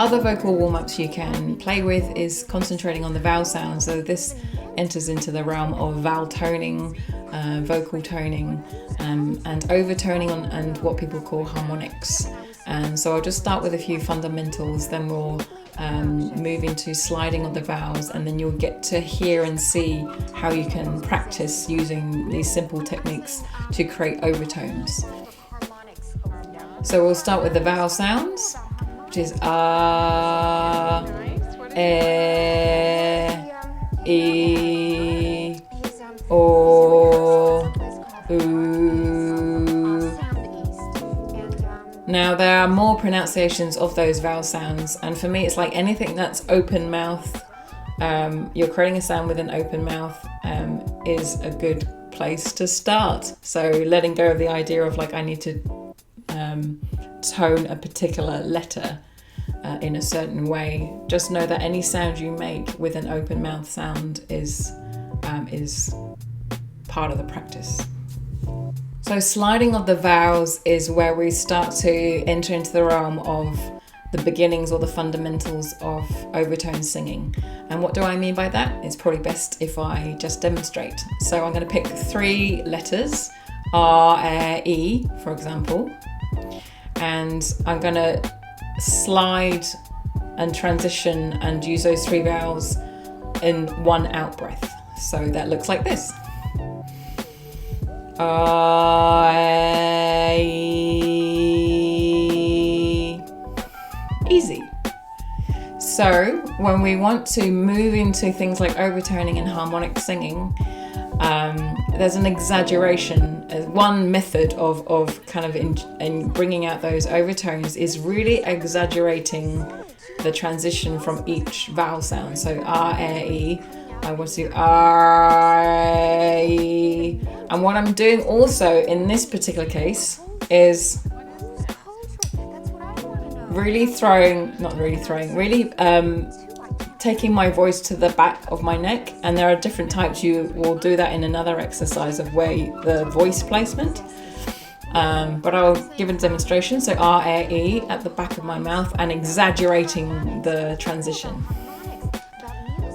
other vocal warm-ups you can play with is concentrating on the vowel sounds. So this enters into the realm of vowel toning, vocal toning, and overtoning and what people call harmonics. And so I'll just start with a few fundamentals, then we'll move into sliding on the vowels, and then you'll get to hear and see how you can practice using these simple techniques to create overtones. So we'll start with the vowel sounds, which is ah, e, o, oo. Now there are more pronunciations of those vowel sounds, and for me it's like anything that's open mouth. You're creating a sound with an open mouth is a good place to start. So letting go of the idea of like I need to tone a particular letter in a certain way. Just know that any sound you make with an open mouth sound is part of the practice. So sliding of the vowels is where we start to enter into the realm of the beginnings or the fundamentals of overtone singing. And what do I mean by that? It's probably best if I just demonstrate. So I'm going to pick 3 letters, R, E, for example, and I'm going to slide and transition and use those 3 vowels in one out breath. So that looks like this. Easy. So when we want to move into things like overtoning and harmonic singing, there's an exaggeration. One method of kind of in bringing out those overtones is really exaggerating the transition from each vowel sound. So R, E, I want to R, E. And what I'm doing also in this particular case is really taking my voice to the back of my neck. And there are different types. You will do that in another exercise of the voice placement. But I'll give a demonstration. So R, E at the back of my mouth and exaggerating the transition.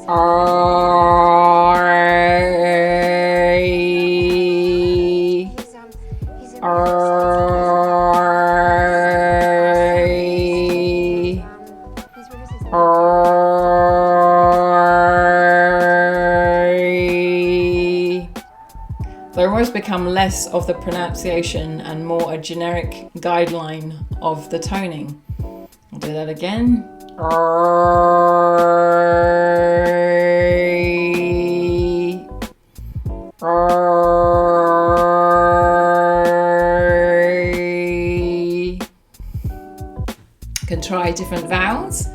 R, E, R, E, R, E. They almost become less of the pronunciation and more a generic guideline of the toning. I'll do that again. Can try different vowels,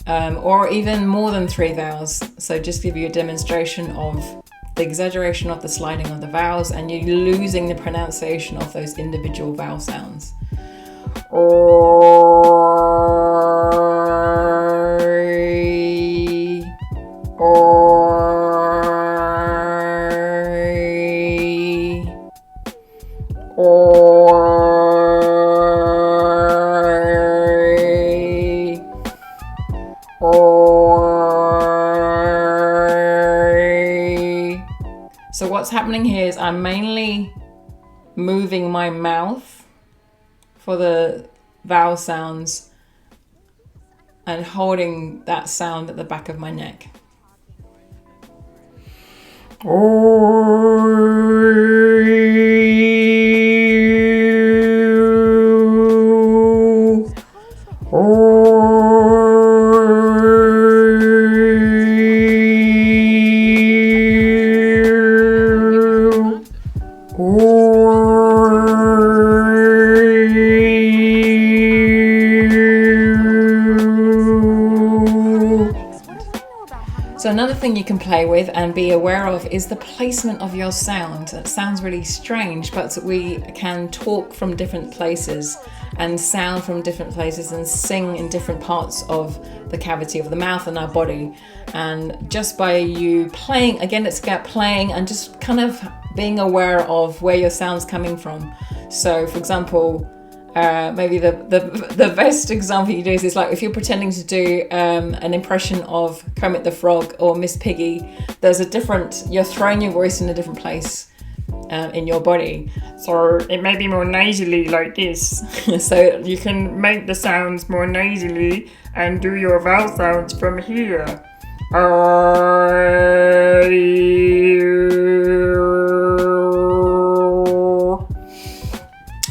or even more than 3 vowels. So just give you a demonstration of the exaggeration of the sliding of the vowels, and you're losing the pronunciation of those individual vowel sounds. So what's happening here is I'm mainly moving my mouth for the vowel sounds and holding that sound at the back of my neck. So another thing you can play with and be aware of is the placement of your sound. That sounds really strange, but we can talk from different places and sound from different places and sing in different parts of the cavity of the mouth and our body. And just by you playing, again, it's about playing and just kind of being aware of where your sound's coming from. So for example, maybe the best example you do is like if you're pretending to do an impression of Kermit the Frog or Miss Piggy, there's a different, you're throwing your voice in a different place in your body. So it may be more nasally like this. So you can make the sounds more nasally and do your vowel sounds from here.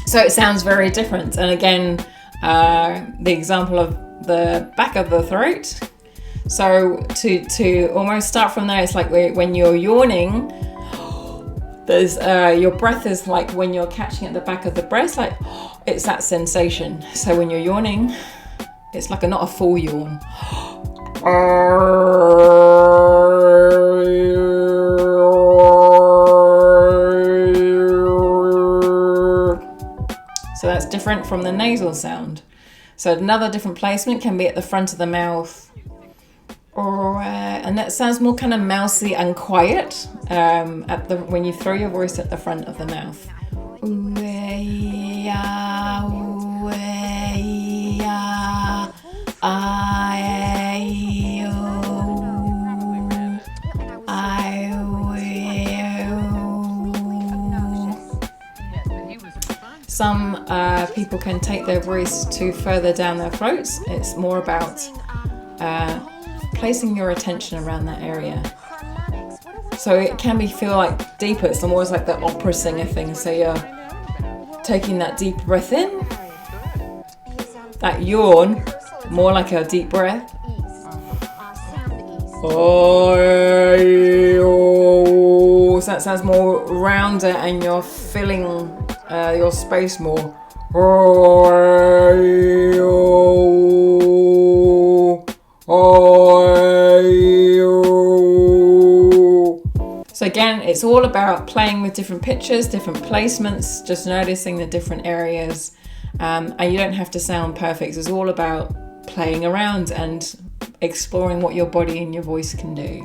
So it sounds very different. And again, the example of the back of the throat. So to almost start from there, it's like when you're yawning, there's your breath is like when you're catching at the back of the breath, like it's that sensation. So when you're yawning, it's like not a full yawn. So that's different from the nasal sound. So another different placement can be at the front of the mouth, or and that sounds more kind of mousy and quiet when you throw your voice at the front of the mouth. Some people can take their voice to further down their throats. It's more about placing your attention around that area. So it can feel like deeper. It's almost like the opera singer thing. So you're taking that deep breath in, that yawn, more like a deep breath. So that sounds more rounder and you're filling your space more. So again, it's all about playing with different pitches, different placements, just noticing the different areas. And you don't have to sound perfect. It's all about playing around and exploring what your body and your voice can do.